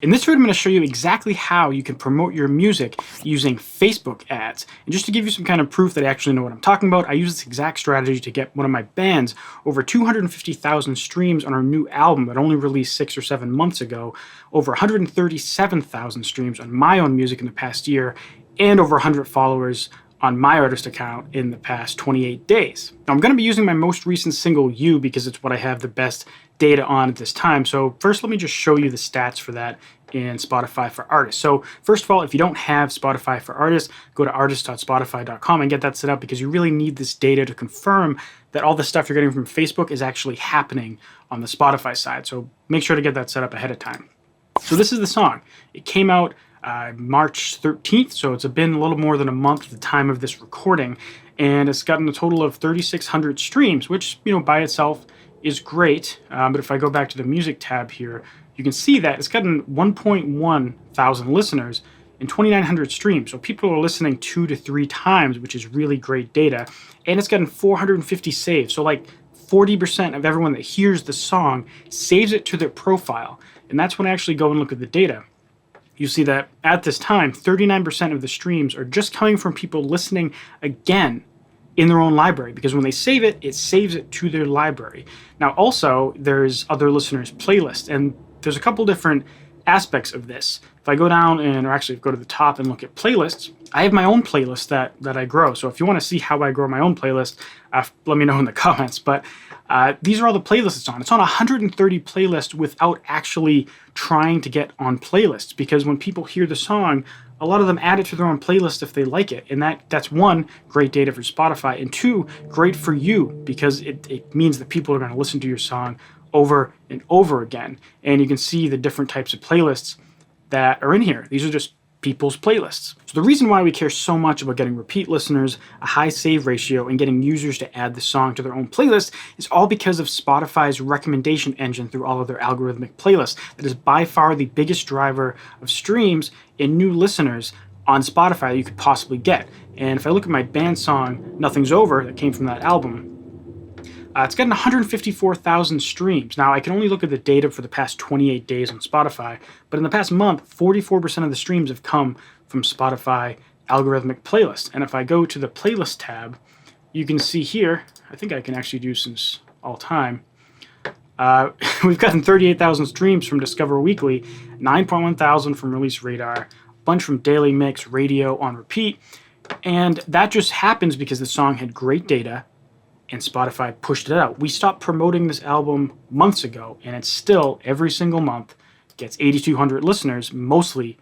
In this video, I'm going to show you exactly how you can promote your music using Facebook ads. And just to give you some kind of proof that I actually know what I'm talking about, I use this exact strategy to get one of my bands over 250,000 streams on our new album that only released 6 or 7 months ago, over 137,000 streams on my own music in the past year, and over 100 followers on my artist account in the past 28 days. Now, I'm going to be using my most recent single, You, because it's what I have the best data on at this time. So first, let me just show you the stats for that in Spotify for Artists. So first of all, if you don't have Spotify for Artists, go to artist.spotify.com and get that set up, because you really need this data to confirm that all the stuff you're getting from Facebook is actually happening on the Spotify side. So make sure to get that set up ahead of time. So this is the song. It came out March 13th, so it's been a little more than a month at the time of this recording, and it's gotten a total of 3,600 streams, which, by itself is great. But if I go back to the music tab here, you can see that it's gotten 1.1 thousand listeners and 2,900 streams. So people are listening 2 to 3 times, which is really great data. And it's gotten 450 saves. So like 40% of everyone that hears the song saves it to their profile. And that's when I actually go and look at the data. You see that at this time, 39% of the streams are just coming from people listening again in their own library, because when they save it, it saves it to their library. Now, also, there's other listeners' playlists, and there's a couple different aspects of this. If I go down or actually go to the top and look at playlists, I have my own playlist that I grow. So if you want to see how I grow my own playlist, let me know in the comments. But these are all the playlists it's on. It's on 130 playlists without actually trying to get on playlists, because when people hear the song, a lot of them add it to their own playlist if they like it. And that's one, great data for Spotify, and two, great for you, because it means that people are going to listen to your song over and over again. And you can see the different types of playlists that are in here. These are just people's playlists. So the reason why we care so much about getting repeat listeners, a high save ratio, and getting users to add the song to their own playlist is all because of Spotify's recommendation engine through all of their algorithmic playlists. That is by far the biggest driver of streams and new listeners on Spotify that you could possibly get. And if I look at my band song, Nothing's Over, that came from that album, it's gotten 154,000 streams. Now, I can only look at the data for the past 28 days on Spotify, but in the past month, 44% of the streams have come from Spotify algorithmic playlists. And if I go to the playlist tab, you can see here, I think I can actually do since all time, we've gotten 38,000 streams from Discover Weekly, 9.1 thousand from Release Radar, a bunch from Daily Mix, Radio on Repeat, and that just happens because the song had great data, and Spotify pushed it out. We stopped promoting this album months ago, and it still, every single month, gets 8,200 listeners, mostly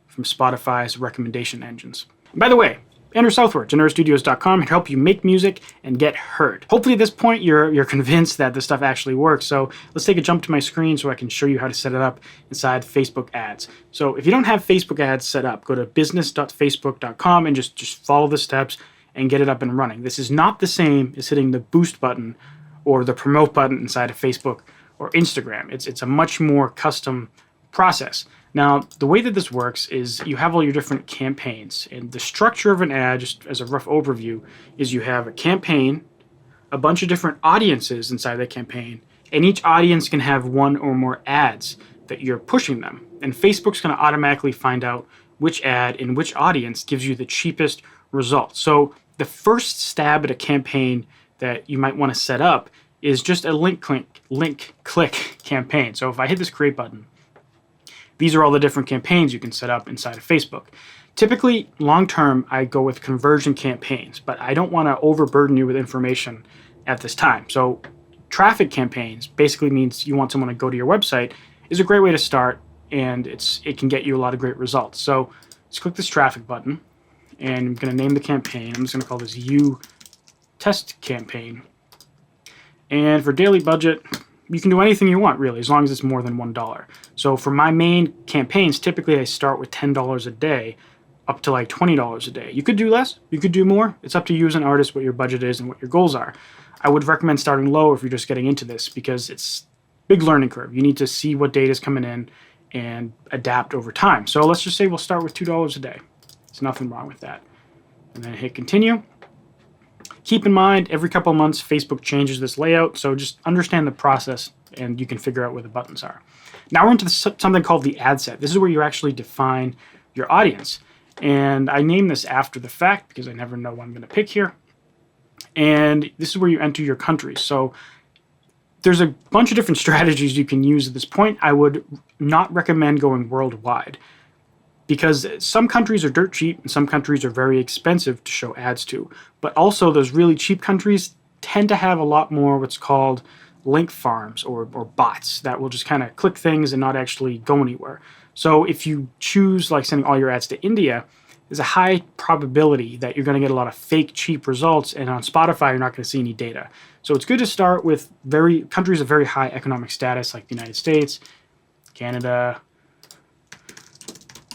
from Spotify's recommendation engines. And by the way, Andrew Southworth, GenereStudios.com, can help you make music and get heard. Hopefully at this point, you're convinced that this stuff actually works. So let's take a jump to my screen so I can show you how to set it up inside Facebook ads. So if you don't have Facebook ads set up, go to business.facebook.com and just follow the steps and get it up and running. This is not the same as hitting the boost button or the promote button inside of Facebook or Instagram. It's a much more custom process. Now, the way that this works is you have all your different campaigns, and the structure of an ad, just as a rough overview, is you have a campaign, a bunch of different audiences inside that campaign, and each audience can have one or more ads that you're pushing them. And Facebook's going to automatically find out which ad in which audience gives you the cheapest result. So the first stab at a campaign that you might want to set up is just a link click campaign. So if I hit this create button, these are all the different campaigns you can set up inside of Facebook. Typically, long term, I go with conversion campaigns, but I don't want to overburden you with information at this time. So traffic campaigns basically means you want someone to go to your website, is a great way to start, and it can get you a lot of great results. So let's click this traffic button, and I'm going to name the campaign. I'm just going to call this You Test Campaign. And for daily budget, you can do anything you want, really, as long as it's more than $1. So for my main campaigns, typically I start with $10 a day up to like $20 a day. You could do less, you could do more. It's up to you as an artist what your budget is and what your goals are. I would recommend starting low if you're just getting into this, because it's a big learning curve. You need to see what data is coming in and adapt over time. So let's just say we'll start with $2 a day. There's nothing wrong with that. And then hit continue. Keep in mind, every couple of months, Facebook changes this layout, so just understand the process and you can figure out where the buttons are. Now we're into something called the ad set. This is where you actually define your audience. And I name this after the fact because I never know what I'm going to pick here. And this is where you enter your country. So there's a bunch of different strategies you can use at this point. I would not recommend going worldwide because some countries are dirt cheap and some countries are very expensive to show ads to. But also those really cheap countries tend to have a lot more what's called link farms or bots that will just kind of click things and not actually go anywhere. So if you choose like sending all your ads to India, there's a high probability that you're going to get a lot of fake cheap results, and on Spotify you're not going to see any data. So it's good to start with countries of very high economic status like the United States, Canada,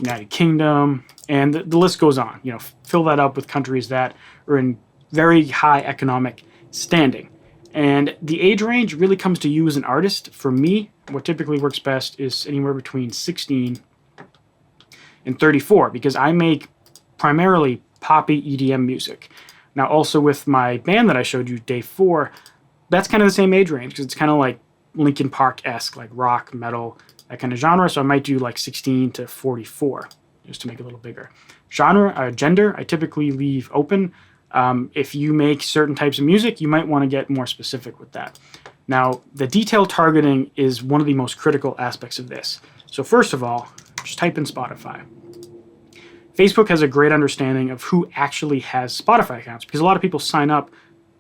United Kingdom, and the list goes on. You know, fill that up with countries that are in very high economic standing. And the age range really comes to you as an artist. For me, what typically works best is anywhere between 16 and 34 because I make primarily poppy EDM music. Now also with my band that I showed you, Day 4, that's kind of the same age range because it's kind of like Linkin Park-esque, like rock, metal, that kind of genre. So I might do like 16 to 44 just to make it a little bigger. Gender, I typically leave open. If you make certain types of music, you might want to get more specific with that. Now, the detail targeting is one of the most critical aspects of this. So first of all, just type in Spotify. Facebook has a great understanding of who actually has Spotify accounts because a lot of people sign up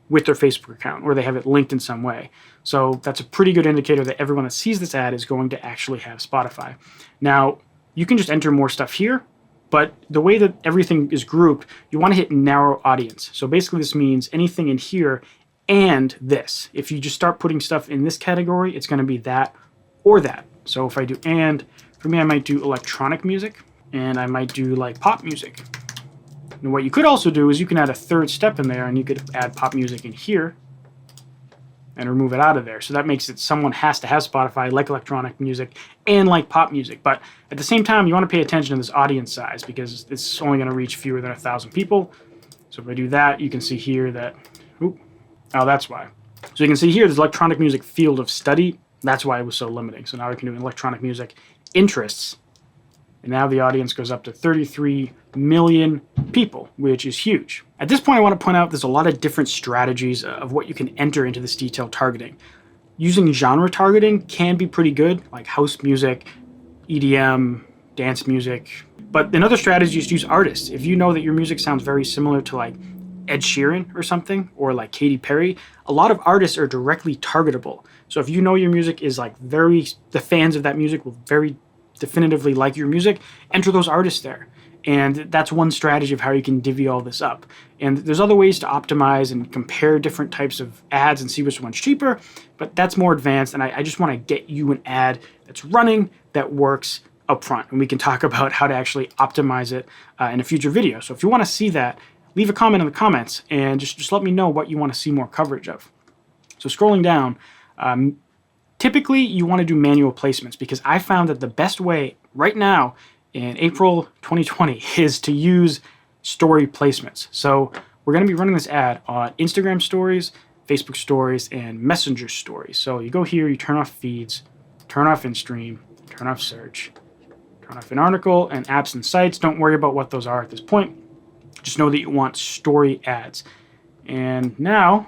with their Facebook account or they have it linked in some way. So that's a pretty good indicator that everyone that sees this ad is going to actually have Spotify. Now, you can just enter more stuff here, but the way that everything is grouped, you want to hit narrow audience. So basically this means anything in here and this. If you just start putting stuff in this category, it's going to be that or that. So if I do and, for me I might do electronic music and I might do like pop music. And what you could also do is you can add a third step in there and you could add pop music in here and remove it out of there. So that makes it someone has to have Spotify, like electronic music and like pop music. But at the same time, you want to pay attention to this audience size because it's only going to reach fewer than 1,000 people. So if I do that, you can see here that, oh, that's why. So you can see here, there's electronic music field of study. That's why it was so limiting. So now we can do electronic music interests. And now the audience goes up to 33 million people, which is huge. At this point, I want to point out there's a lot of different strategies of what you can enter into this detailed targeting. Using genre targeting can be pretty good, like house music, EDM, dance music. But another strategy is to use artists. If you know that your music sounds very similar to like Ed Sheeran or something, or like Katy Perry, a lot of artists are directly targetable. So if you know your music is like the fans of that music will very definitively like your music, enter those artists there. And that's one strategy of how you can divvy all this up. And there's other ways to optimize and compare different types of ads and see which one's cheaper, but that's more advanced. And I just want to get you an ad that's running, that works up front. And we can talk about how to actually optimize it in a future video. So if you want to see that, leave a comment in the comments and just let me know what you want to see more coverage of. So scrolling down, typically you want to do manual placements because I found that the best way right now in April 2020 is to use story placements. So we're going to be running this ad on Instagram stories, Facebook stories, and Messenger stories. So you go here, you turn off feeds, turn off in-stream, turn off search, turn off an article, and apps and sites. Don't worry about what those are at this point. Just know that you want story ads. And now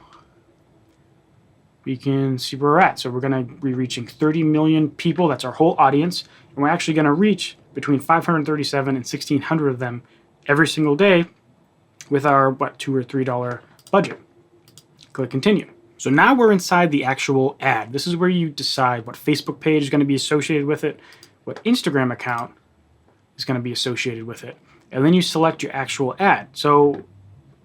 we can see where we're at. So we're going to be reaching 30 million people. That's our whole audience. And we're actually going to reach between 537 and 1,600 of them every single day with our, $2 or $3 budget. Click continue. So now we're inside the actual ad. This is where you decide what Facebook page is going to be associated with it, what Instagram account is going to be associated with it, and then you select your actual ad. So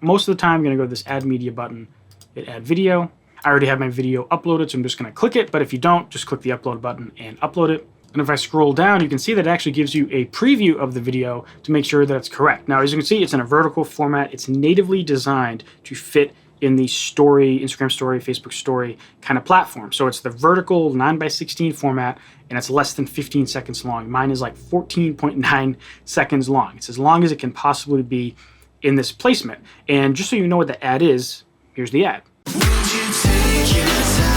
most of the time, I'm going to go to this add media button, hit add video. I already have my video uploaded, so I'm just going to click it, but if you don't, just click the upload button and upload it. And if I scroll down, you can see that it actually gives you a preview of the video to make sure that it's correct. Now, as you can see, it's in a vertical format. It's natively designed to fit in the story, Instagram story, Facebook story kind of platform. So it's the vertical 9:16 format, and it's less than 15 seconds long. Mine is like 14.9 seconds long. It's as long as it can possibly be in this placement. And just so you know what the ad is, here's the ad. Would you take your time?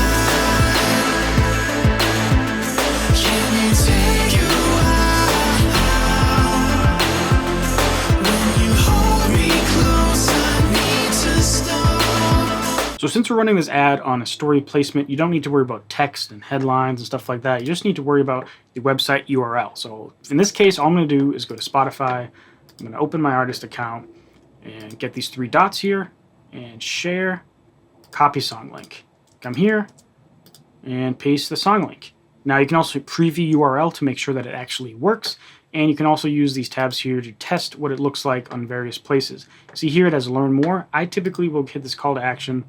So since we're running this ad on a story placement, you don't need to worry about text and headlines and stuff like that. You just need to worry about the website URL. So in this case, all I'm going to do is go to Spotify. I'm going to open my artist account and get these three dots here and share, copy song link. Come here and paste the song link. Now you can also preview URL to make sure that it actually works. And you can also use these tabs here to test what it looks like on various places. See here it has learn more. I typically will hit this call to action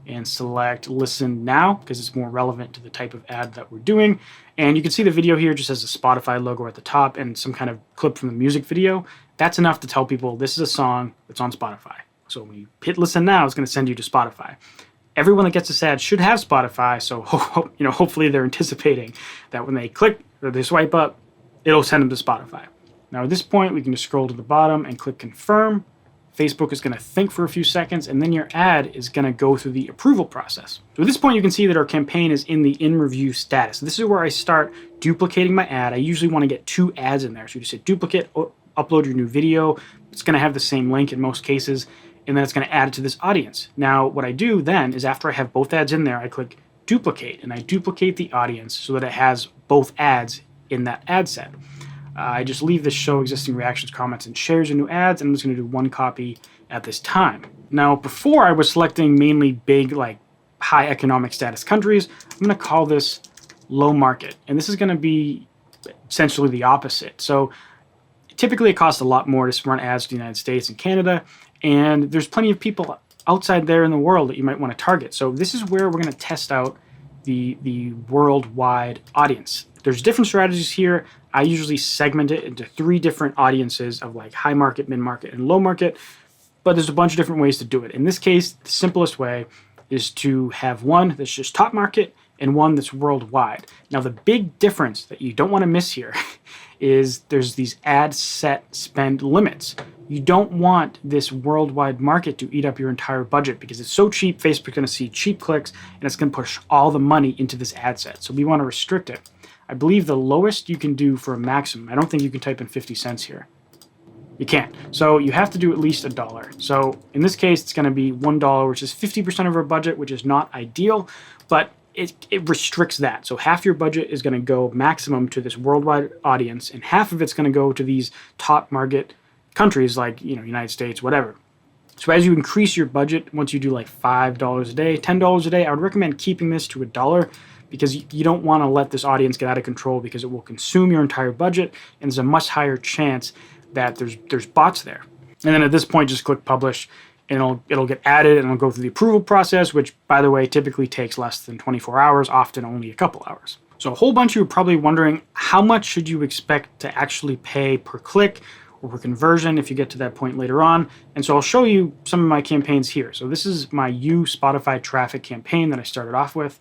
and select listen now because it's more relevant to the type of ad that we're doing. And you can see the video here just has a Spotify logo at the top and some kind of clip from the music video. That's enough to tell people this is a song that's on Spotify. So when you hit listen now, it's going to send you to Spotify. Everyone that gets this ad should have Spotify, so hopefully they're anticipating that when they click or they swipe up, it'll send them to Spotify. Now at this point, we can just scroll to the bottom and click confirm. Facebook is going to think for a few seconds, and then your ad is going to go through the approval process. So at this point, you can see that our campaign is in the in-review status. This is where I start duplicating my ad. I usually want to get 2 ads in there. So you just hit duplicate, upload your new video. It's going to have the same link in most cases, and then it's going to add it to this audience. Now, what I do then is after I have both ads in there, I click duplicate, and I duplicate the audience so that it has both ads in that ad set. I just leave this show existing reactions, comments, and shares and new ads, and I'm just going to do 1 copy at this time. Now, before I was selecting mainly big, like high economic status countries, I'm going to call this low market, and this is going to be essentially the opposite. So typically it costs a lot more to run ads to the United States and Canada, and there's plenty of people outside there in the world that you might want to target. So this is where we're going to test out the worldwide audience. There's different strategies here. I usually segment it into 3 different audiences of like high market, mid market, and low market, but there's a bunch of different ways to do it. In this case, the simplest way is to have one that's just top market and one that's worldwide. Now, the big difference that you don't want to miss here is there's these ad set spend limits. You don't want this worldwide market to eat up your entire budget because it's so cheap. Facebook's going to see cheap clicks and it's going to push all the money into this ad set. So we want to restrict it. I believe the lowest you can do for a maximum, I don't think you can type in 50 cents here. You can't. So you have to do at least $1. So in this case, it's going to be $1, which is 50% of our budget, which is not ideal, but it restricts that. So half your budget is going to go maximum to this worldwide audience, and half of it's going to go to these top market countries like, United States, whatever. So as you increase your budget, once you do like $5 a day, $10 a day, I would recommend keeping this to $1 because you don't want to let this audience get out of control because it will consume your entire budget, and there's a much higher chance that there's bots there. And then at this point, just click publish, and it'll get added, and it'll go through the approval process, which, by the way, typically takes less than 24 hours, often only a couple hours. So a whole bunch of you are probably wondering, how much should you expect to actually pay per click or per conversion if you get to that point later on? And so I'll show you some of my campaigns here. So this is my Spotify traffic campaign that I started off with,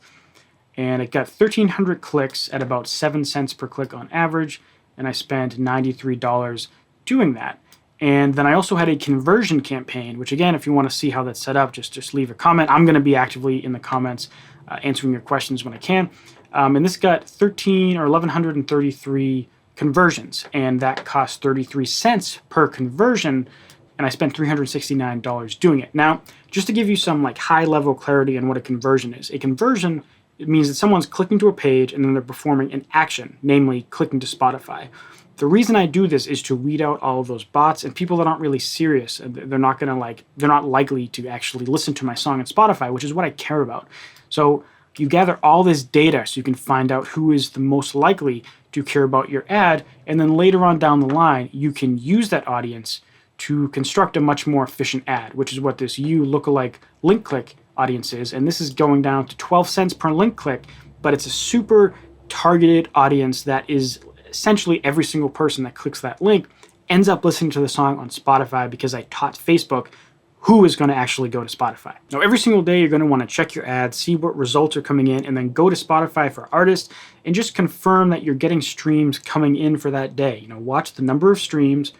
and it got 1,300 clicks at about 7 cents per click on average, and I spent $93 doing that. And then I also had a conversion campaign, which again, if you want to see how that's set up, just leave a comment. I'm going to be actively in the comments answering your questions when I can. And this got 1,133 conversions, and that cost 33 cents per conversion, and I spent $369 doing it. Now, just to give you some like high-level clarity on what a conversion is. A conversion, it means that someone's clicking to a page and then they're performing an action, namely clicking to Spotify. The reason I do this is to weed out all of those bots and people that aren't really serious. They're not likely to actually listen to my song on Spotify, which is what I care about. So you gather all this data so you can find out who is the most likely to care about your ad, and then later on down the line, you can use that audience to construct a much more efficient ad, which is what this lookalike link click audience is. And this is going down to 12 cents per link click, but it's a super targeted audience that is essentially every single person that clicks that link ends up listening to the song on Spotify because I taught Facebook who is going to actually go to Spotify. Now, every single day, you're going to want to check your ads, see what results are coming in, and then go to Spotify for artists and just confirm that you're getting streams coming in for that day. Watch the number of streams,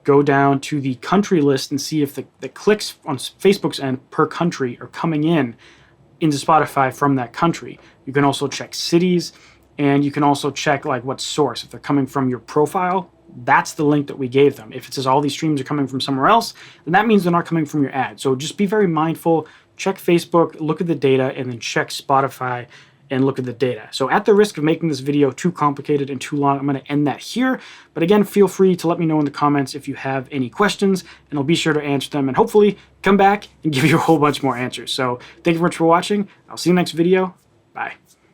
go down to the country list and see if the clicks on Facebook's end per country are coming in into Spotify from that country. You can also check cities, and you can also check like what source, if they're coming from your profile that's the link that we gave them. If it says all these streams are coming from somewhere else, then that means they're not coming from your ad. So just be very mindful, check Facebook, look at the data, and then check Spotify and look at the data. So at the risk of making this video too complicated and too long, I'm going to end that here. But again, feel free to let me know in the comments if you have any questions, and I'll be sure to answer them and hopefully come back and give you a whole bunch more answers. So thank you very much for watching. I'll see you next video. Bye.